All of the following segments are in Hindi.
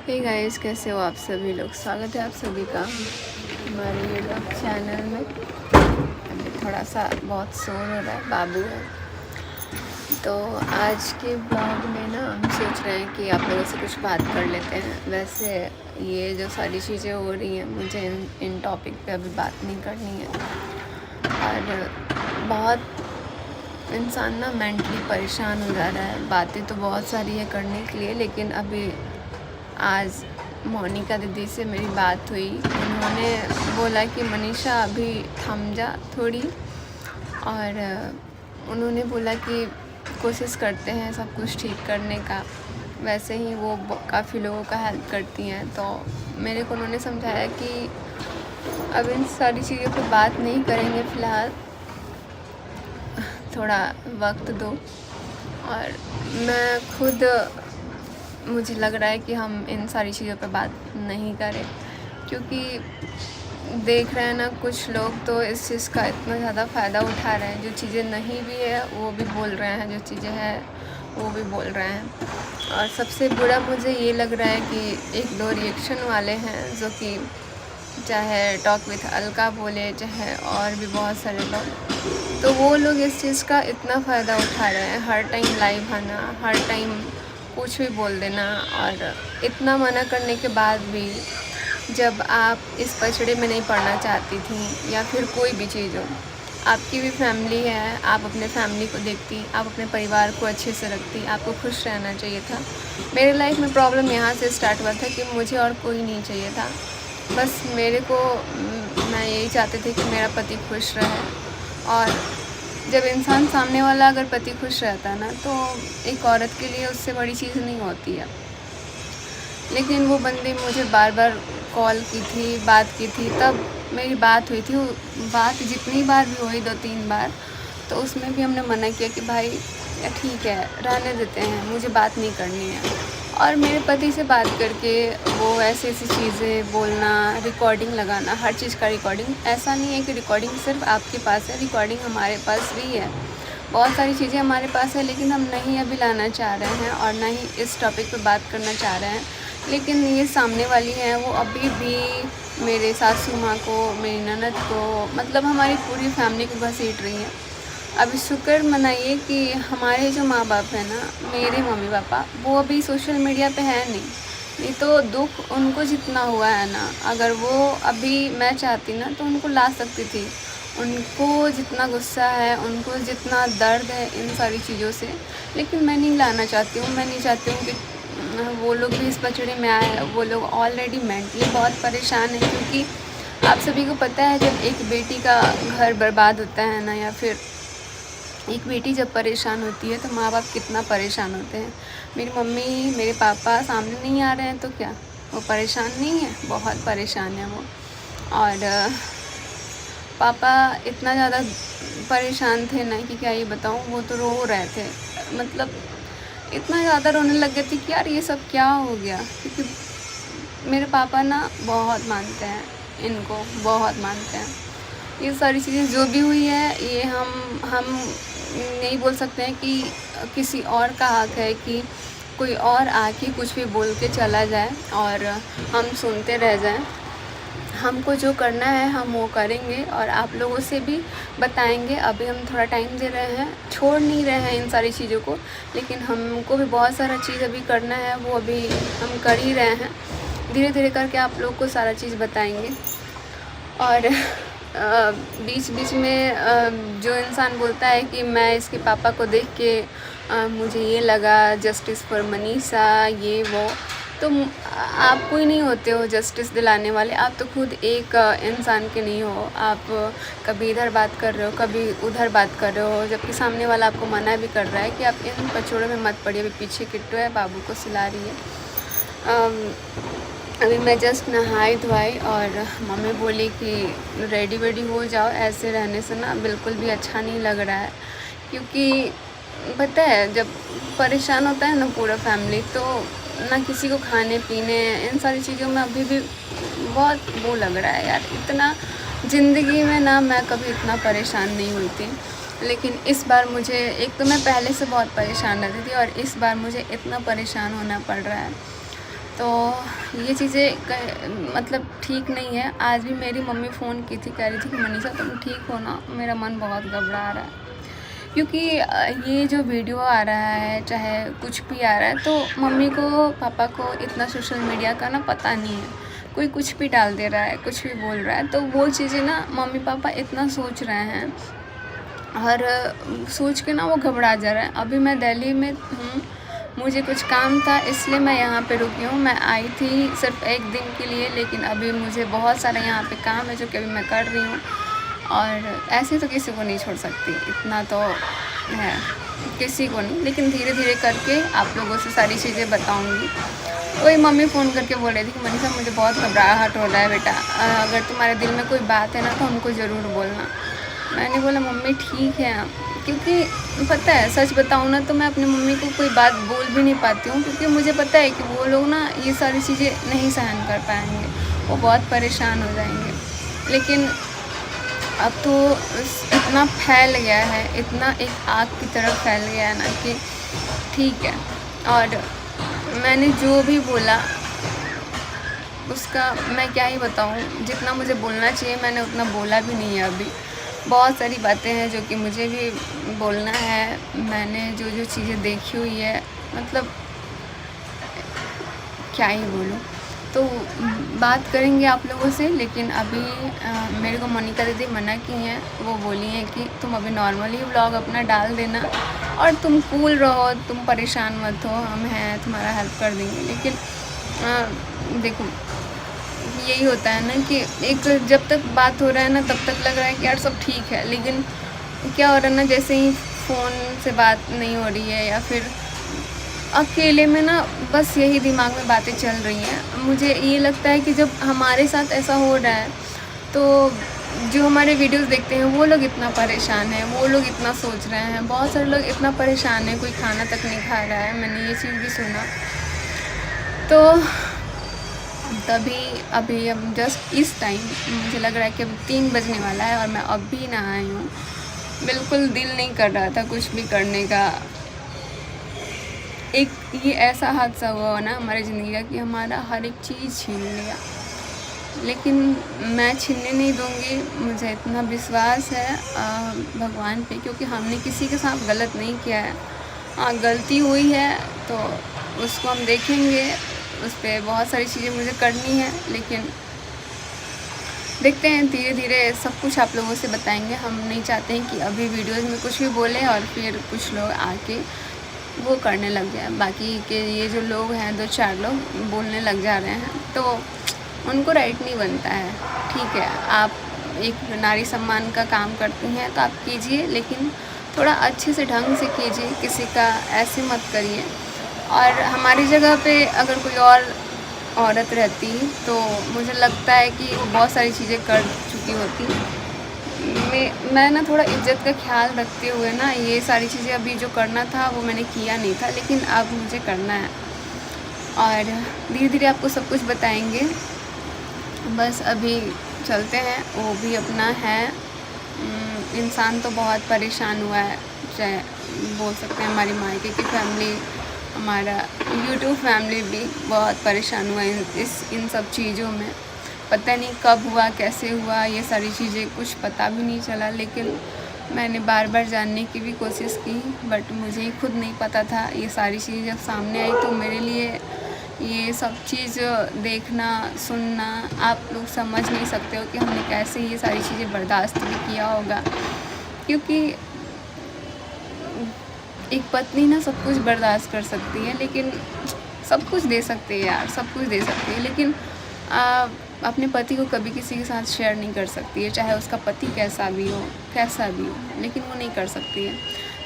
हे गाइस, कैसे हो आप सभी लोग। स्वागत है आप सभी का हमारे यूट्यूब चैनल में। अभी थोड़ा सा बहुत शोर हो रहा है, बाबू है। तो आज के ब्लॉग में ना हम सोच रहे हैं कि आप लोगों से कुछ बात कर लेते हैं। वैसे ये जो सारी चीज़ें हो रही हैं, मुझे इन टॉपिक पे अभी बात नहीं करनी है। और बहुत इंसान ना मेंटली परेशान हो जा रहा है। बातें तो बहुत सारी है करने के लिए, लेकिन अभी आज मोनिका दीदी से मेरी बात हुई। उन्होंने बोला कि मनीषा अभी थम जा थोड़ी, और उन्होंने बोला कि कोशिश करते हैं सब कुछ ठीक करने का। वैसे ही वो काफ़ी लोगों का हेल्प करती हैं, तो मेरे को उन्होंने समझाया कि अब इन सारी चीज़ों पे बात नहीं करेंगे फ़िलहाल, थोड़ा वक्त दो। और मैं खुद, मुझे लग रहा है कि हम इन सारी चीज़ों पे बात नहीं करें, क्योंकि देख रहे हैं ना, कुछ लोग तो इस चीज़ का इतना ज़्यादा फ़ायदा उठा रहे हैं। जो चीज़ें नहीं भी है वो भी बोल रहे हैं, जो चीज़ें हैं वो भी बोल रहे हैं। और सबसे बुरा मुझे ये लग रहा है कि एक दो रिएक्शन वाले हैं, जो कि चाहे टॉक विथ अलका बोले, चाहे और भी बहुत सारे लोग, तो वो लोग इस चीज़ का इतना फ़ायदा उठा रहे हैं। हर टाइम लाइव आना, हर टाइम कुछ भी बोल देना, और इतना मना करने के बाद भी जब आप इस पचड़े में नहीं पड़ना चाहती थी, या फिर कोई भी चीज़ हो, आपकी भी फैमिली है, आप अपने फैमिली को देखती, आप अपने परिवार को अच्छे से रखती, आपको खुश रहना चाहिए था। मेरे लाइफ में प्रॉब्लम यहाँ से स्टार्ट हुआ था कि मुझे और कोई नहीं चाहिए था। बस मेरे को, मैं यही चाहती थी कि मेरा पति खुश रहे। और जब इंसान सामने वाला अगर पति खुश रहता है ना, तो एक औरत के लिए उससे बड़ी चीज़ नहीं होती है। लेकिन वो बंदी मुझे बार बार कॉल की थी, बात की थी, तब मेरी बात हुई थी। बात जितनी बार भी हुई, 2-3 बार, तो उसमें भी हमने मना किया कि भाई ठीक है, रहने देते हैं, मुझे बात नहीं करनी है। और मेरे पति से बात करके वो ऐसी ऐसी चीज़ें बोलना, रिकॉर्डिंग लगाना, हर चीज़ का रिकॉर्डिंग। ऐसा नहीं है कि रिकॉर्डिंग सिर्फ आपके पास है, रिकॉर्डिंग हमारे पास भी है। बहुत सारी चीज़ें हमारे पास है, लेकिन हम नहीं अभी लाना चाह रहे हैं और ना ही इस टॉपिक पे बात करना चाह रहे हैं। लेकिन ये सामने वाली हैं, वो अभी भी मेरे सासू माँ को, मेरी ननद को, मतलब हमारी पूरी फैमिली को घसीट रही हैं। अभी शुक्र मनाइए कि हमारे जो माँ बाप हैं ना, मेरे मम्मी पापा, वो अभी सोशल मीडिया पे है नहीं तो दुख उनको जितना हुआ है ना, अगर वो अभी मैं चाहती ना तो उनको ला सकती थी। उनको जितना गुस्सा है, उनको जितना दर्द है इन सारी चीज़ों से, लेकिन मैं नहीं लाना चाहती हूँ। मैं नहीं चाहती हूँ कि वो लोग भी इस पचड़े में आए। वो लोग ऑलरेडी मेंटली बहुत परेशान हैं, क्योंकि आप सभी को पता है, जब एक बेटी का घर बर्बाद होता है ना, या फिर एक बेटी जब परेशान होती है, तो माँ बाप कितना परेशान होते हैं। मेरी मम्मी, मेरे पापा सामने नहीं आ रहे हैं तो क्या वो परेशान नहीं है? बहुत परेशान है वो। और पापा इतना ज़्यादा परेशान थे ना कि क्या ये बताऊँ। वो तो रो रहे थे, मतलब इतना ज़्यादा रोने लग गए थे कि यार ये सब क्या हो गया। क्योंकि मेरे पापा ना बहुत मानते हैं, इनको बहुत मानते हैं। ये सारी चीज़ें जो भी हुई है, ये हम नहीं बोल सकते हैं कि किसी और का हक है कि कोई और आके कुछ भी बोल के चला जाए और हम सुनते रह जाएं। हमको जो करना है हम वो करेंगे, और आप लोगों से भी बताएंगे। अभी हम थोड़ा टाइम दे रहे हैं, छोड़ नहीं रहे हैं इन सारी चीज़ों को, लेकिन हमको भी बहुत सारा चीज़ अभी करना है, वो अभी हम कर ही रहे हैं। धीरे धीरे करके आप लोग को सारा चीज़ बताएंगे। और बीच बीच में जो इंसान बोलता है कि मैं इसके पापा को देख के मुझे ये लगा जस्टिस फॉर मनीषा, ये वो, तो आप कोई नहीं होते हो जस्टिस दिलाने वाले। आप तो खुद एक इंसान के नहीं हो। आप कभी इधर बात कर रहे हो, कभी उधर बात कर रहे हो, जबकि सामने वाला आपको मना भी कर रहा है कि आप इन पचड़ों में मत पड़िए। अभी पीछे किट्टू है, बाबू को सिला रही है। अभी मैं जस्ट नहाई धोई, और मम्मी बोली कि रेडी वेडी हो जाओ, ऐसे रहने से ना बिल्कुल भी अच्छा नहीं लग रहा है। क्योंकि पता है, जब परेशान होता है ना पूरा फैमिली, तो ना किसी को खाने पीने, इन सारी चीज़ों में अभी भी बहुत वो लग रहा है यार। इतना ज़िंदगी में ना मैं कभी इतना परेशान नहीं हुई थी, लेकिन इस बार मुझे, एक तो मैं पहले से बहुत परेशान रहती थी, और इस बार मुझे इतना परेशान होना पड़ रहा है। तो ये चीज़ें मतलब ठीक नहीं है। आज भी मेरी मम्मी फ़ोन की थी, कह रही थी कि मनीषा तुम ठीक हो ना? मेरा मन बहुत घबरा रहा है, क्योंकि ये जो वीडियो आ रहा है, चाहे कुछ भी आ रहा है, तो मम्मी को पापा को इतना सोशल मीडिया का ना पता नहीं है। कोई कुछ भी डाल दे रहा है, कुछ भी बोल रहा है, तो वो चीज़ें ना मम्मी पापा इतना सोच रहे हैं और सोच के ना वो घबरा जा रहा है। अभी मैं दिल्ली में हूँ, मुझे कुछ काम था इसलिए मैं यहाँ पे रुकी हूँ। मैं आई थी सिर्फ 1 दिन के लिए, लेकिन अभी मुझे बहुत सारा यहाँ पे काम है जो कि अभी मैं कर रही हूँ। और ऐसे तो किसी को नहीं छोड़ सकती, इतना तो है, किसी को नहीं, लेकिन धीरे धीरे करके आप लोगों से सारी चीज़ें बताऊँगी। वही मम्मी फ़ोन करके बोल रही थी कि मनीषा मुझे बहुत घबराहट हो रहा है बेटा, अगर तुम्हारे दिल में कोई बात है ना तो हमको ज़रूर बोलना। मैंने बोला मम्मी ठीक है, क्योंकि पता है सच बताऊँ ना तो मैं अपनी मम्मी को कोई बात बोल भी नहीं पाती हूँ, क्योंकि मुझे पता है कि वो लोग ना ये सारी चीज़ें नहीं सहन कर पाएंगे, वो बहुत परेशान हो जाएंगे। लेकिन अब तो इतना फैल गया है, इतना एक आग की तरह फैल गया है ना कि ठीक है। और मैंने जो भी बोला उसका मैं क्या ही बताऊँ, जितना मुझे बोलना चाहिए मैंने उतना बोला भी नहीं है। अभी बहुत सारी बातें हैं जो कि मुझे भी बोलना है। मैंने जो जो चीज़ें देखी हुई है, मतलब क्या ही बोलूँ। तो बात करेंगे आप लोगों से, लेकिन अभी मेरे को मोनिका दीदी मना की हैं। वो बोली हैं कि तुम अभी नॉर्मली व्लॉग अपना डाल देना और तुम कूल रहो, तुम परेशान मत हो, हम हैं, तुम्हारा हेल्प कर देंगे। लेकिन देखो यही होता है ना कि एक जब तक बात हो रहा है ना तब तक लग रहा है कि यार सब ठीक है, लेकिन क्या हो रहा है ना, जैसे ही फ़ोन से बात नहीं हो रही है या फिर अकेले में ना बस यही दिमाग में बातें चल रही हैं। मुझे ये लगता है कि जब हमारे साथ ऐसा हो रहा है तो जो हमारे वीडियोस देखते हैं वो लोग इतना परेशान हैं, वो लोग इतना सोच रहे हैं, बहुत सारे लोग इतना परेशान हैं, कोई खाना तक नहीं खा रहा है। मैंने ये चीज़ भी सुना। तो तभी अभी अब जस्ट इस टाइम मुझे लग रहा है कि अब 3 बजने वाला है और मैं अब भी ना आई हूँ। बिल्कुल दिल नहीं कर रहा था कुछ भी करने का। एक ये ऐसा हादसा हुआ ना हमारी ज़िंदगी का कि हमारा हर एक चीज़ छीन लिया, लेकिन मैं छीनने नहीं दूँगी। मुझे इतना विश्वास है भगवान पे, क्योंकि हमने किसी के साथ गलत नहीं किया है। हाँ, गलती हुई है तो उसको हम देखेंगे, उस पर बहुत सारी चीज़ें मुझे करनी है, लेकिन देखते हैं धीरे धीरे सब कुछ आप लोगों से बताएंगे। हम नहीं चाहते हैं कि अभी वीडियोज़ में कुछ भी बोलें और फिर कुछ लोग आके वो करने लग जाए। बाकी के ये जो लोग हैं 2-4 लोग बोलने लग जा रहे हैं, तो उनको राइट नहीं बनता है। ठीक है, आप एक नारी सम्मान का काम करती हैं तो आप कीजिए, लेकिन थोड़ा अच्छे से ढंग से कीजिए, किसी का ऐसे मत करिए। और हमारी जगह पे अगर कोई और औरत रहती तो मुझे लगता है कि वो बहुत सारी चीज़ें कर चुकी होती। मैं ना थोड़ा इज़्ज़त का ख्याल रखते हुए ना ये सारी चीज़ें अभी जो करना था वो मैंने किया नहीं था, लेकिन अब मुझे करना है और धीरे धीरे आपको सब कुछ बताएंगे। बस अभी चलते हैं, वो भी अपना है। इंसान तो बहुत परेशान हुआ है, चाहे बोल सकते हैं हमारी मायके की फैमिली, हमारा यूट्यूब फैमिली भी बहुत परेशान हुआ इन सब चीज़ों में। पता नहीं कब हुआ, कैसे हुआ, ये सारी चीज़ें कुछ पता भी नहीं चला। लेकिन मैंने बार बार जानने की भी कोशिश की, बट मुझे ही खुद नहीं पता था। ये सारी चीज़ें जब सामने आई तो मेरे लिए ये सब चीज़ देखना, सुनना, आप लोग समझ नहीं सकते हो कि हमने कैसे ये सारी चीज़ें बर्दाश्त भी किया होगा। क्योंकि एक पत्नी ना सब कुछ बर्दाश्त कर सकती है, लेकिन सब कुछ दे सकती है यार, सब कुछ दे सकती है, लेकिन अपने पति को कभी किसी के साथ शेयर नहीं कर सकती है, चाहे उसका पति कैसा भी हो, लेकिन वो नहीं कर सकती है।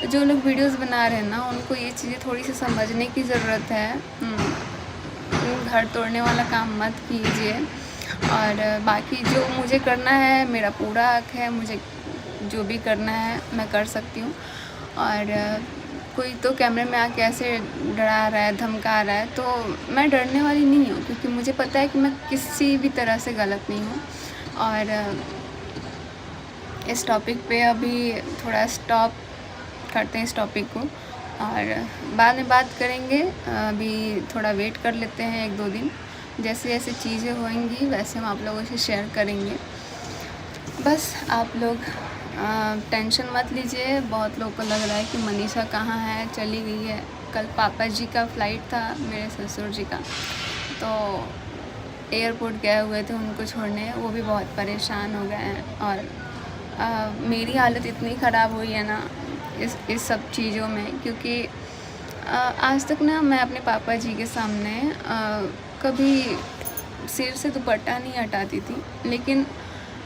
तो जो लोग वीडियोस बना रहे हैं ना, उनको ये चीज़ें थोड़ी सी समझने की ज़रूरत है। घर तोड़ने वाला काम मत कीजिए। और बाकी जो मुझे करना है, मेरा पूरा हक है, मुझे जो भी करना है मैं कर सकती हूँ। और कोई तो कैमरे में आके ऐसे डरा रहा है, धमका रहा है, तो मैं डरने वाली नहीं हूँ, क्योंकि मुझे पता है कि मैं किसी भी तरह से गलत नहीं हूँ। और इस टॉपिक पे अभी थोड़ा स्टॉप करते हैं इस टॉपिक को, और बाद में बात करेंगे। अभी थोड़ा वेट कर लेते हैं 1-2 दिन, जैसे जैसे चीज़ें होंगी वैसे हम आप लोगों से शेयर करेंगे। बस आप लोग टेंशन मत लीजिए। बहुत लोगों को लग रहा है कि मनीषा कहाँ है, चली गई है। कल पापा जी का फ़्लाइट था, मेरे ससुर जी का, तो एयरपोर्ट गए हुए थे उनको छोड़ने। वो भी बहुत परेशान हो गए हैं और मेरी हालत इतनी ख़राब हुई है ना इस सब चीज़ों में, क्योंकि आज तक ना मैं अपने पापा जी के सामने कभी सिर से दुपट्टा नहीं हटाती थी, लेकिन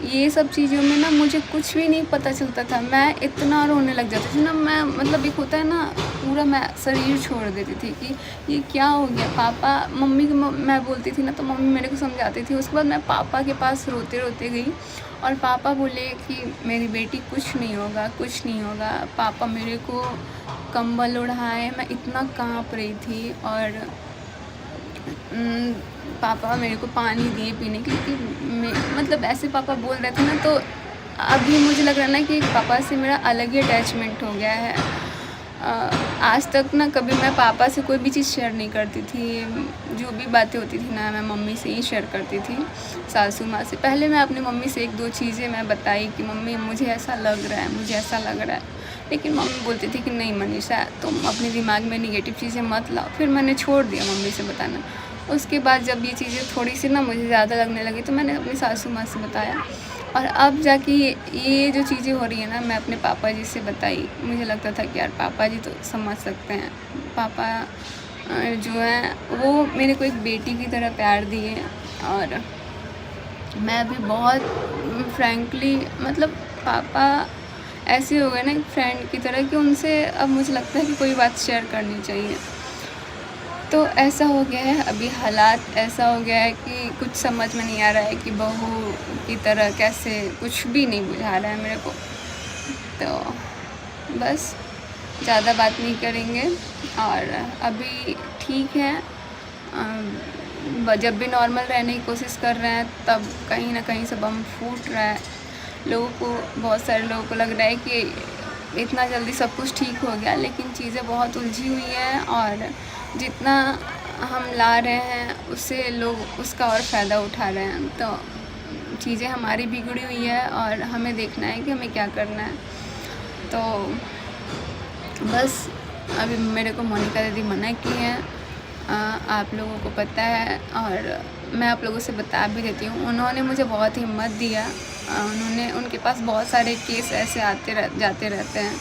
ये सब चीज़ों में ना मुझे कुछ भी नहीं पता चलता था। मैं इतना रोने लग जाती थी ना, मैं मतलब एक होता है ना, पूरा मैं शरीर छोड़ देती थी कि ये क्या हो गया। पापा मम्मी को मैं बोलती थी ना, तो मम्मी मेरे को समझाती थी। उसके बाद मैं पापा के पास रोते रोते गई और पापा बोले कि मेरी बेटी कुछ नहीं होगा, कुछ नहीं होगा। पापा मेरे को कंबल ओढ़ाए, मैं इतना काँप रही थी। और पापा मेरे को पानी दिए पीने के, क्योंकि मतलब ऐसे पापा बोल रहे थे ना, तो अभी मुझे लग रहा है ना कि पापा से मेरा अलग ही अटैचमेंट हो गया है। आज तक ना कभी मैं पापा से कोई भी चीज़ शेयर नहीं करती थी। जो भी बातें होती थी ना, मैं मम्मी से ही शेयर करती थी, सासू माँ से। पहले मैं अपनी मम्मी से 1-2 चीज़ें मैं बताई कि मम्मी मुझे ऐसा लग रहा है, मुझे ऐसा लग रहा है, लेकिन मम्मी बोलती थी कि नहीं मनीषा, तुम अपने दिमाग में निगेटिव चीज़ें मत लाओ। फिर मैंने छोड़ दिया मम्मी से बताना। उसके बाद जब ये चीज़ें थोड़ी सी ना मुझे ज़्यादा लगने लगी, तो मैंने अपनी सासू माँ से बताया। और अब जाके ये जो चीज़ें हो रही हैं ना, मैं अपने पापा जी से बताई। मुझे लगता था कि यार पापा जी तो समझ सकते हैं। पापा जो हैं वो मेरे को एक बेटी की तरह प्यार दिए। और मैं भी बहुत फ्रैंकली, मतलब पापा ऐसे हो गए ना एक फ्रेंड की तरह, कि उनसे अब मुझे लगता है कि कोई बात शेयर करनी चाहिए। तो ऐसा हो गया है, अभी हालात ऐसा हो गया है कि कुछ समझ में नहीं आ रहा है कि बहू की तरह कैसे, कुछ भी नहीं बुझा रहा है मेरे को। तो बस ज़्यादा बात नहीं करेंगे। और अभी ठीक है, जब भी नॉर्मल रहने की कोशिश कर रहे हैं, तब कहीं ना कहीं सब हम फूट रहा है। बहुत सारे लोगों को लग रहा है कि इतना जल्दी सब कुछ ठीक हो गया, लेकिन चीज़ें बहुत उलझी हुई हैं। और जितना हम ला रहे हैं उससे लोग उसका और फ़ायदा उठा रहे हैं। तो चीज़ें हमारी बिगड़ी हुई है और हमें देखना है कि हमें क्या करना है। तो बस अभी मेरे को मोनिका दीदी मना की है, आप लोगों को पता है, और मैं आप लोगों से बता भी देती हूँ। उन्होंने मुझे बहुत हिम्मत दिया। उनके पास बहुत सारे केस ऐसे जाते रहते हैं,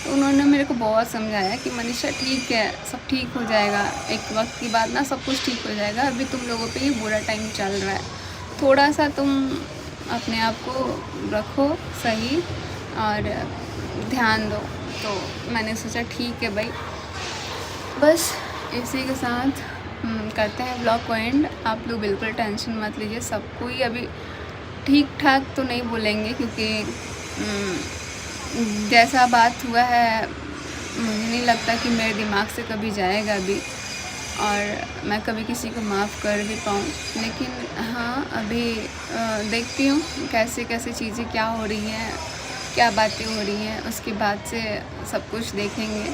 तो उन्होंने मेरे को बहुत समझाया कि मनीषा ठीक है, सब ठीक हो जाएगा, एक वक्त की बात ना सब कुछ ठीक हो जाएगा। अभी तुम लोगों पे ही बुरा टाइम चल रहा है, थोड़ा सा तुम अपने आप को रखो सही और ध्यान दो। तो मैंने सोचा ठीक है भाई। बस इसी के साथ करते हैं ब्लॉग को एंड। आप लोग बिल्कुल टेंशन मत लीजिए, सब कोई अभी ठीक ठाक तो नहीं बोलेंगे, क्योंकि जैसा बात हुआ है मुझे नहीं लगता कि मेरे दिमाग से कभी जाएगा अभी, और मैं कभी किसी को माफ़ कर भी पाऊँ। लेकिन हाँ, अभी देखती हूँ कैसे कैसे चीज़ें क्या हो रही हैं, क्या बातें हो रही हैं, उसके बाद से सब कुछ देखेंगे।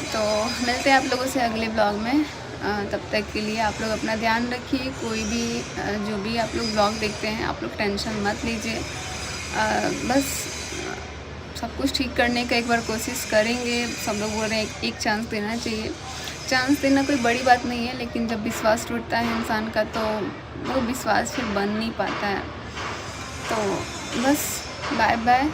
तो मिलते हैं आप लोगों से अगले ब्लॉग में। तब तक के लिए आप लोग अपना ध्यान रखिए। कोई भी जो भी आप लोग ब्लॉग देखते हैं, आप लोग टेंशन मत लीजिए। बस सब कुछ ठीक करने का एक बार कोशिश करेंगे। सब लोग बोल रहे हैं एक चांस देना चाहिए। चांस देना कोई बड़ी बात नहीं है, लेकिन जब विश्वास टूटता है इंसान का, तो वो विश्वास फिर बन नहीं पाता है। तो बस बाय बाय।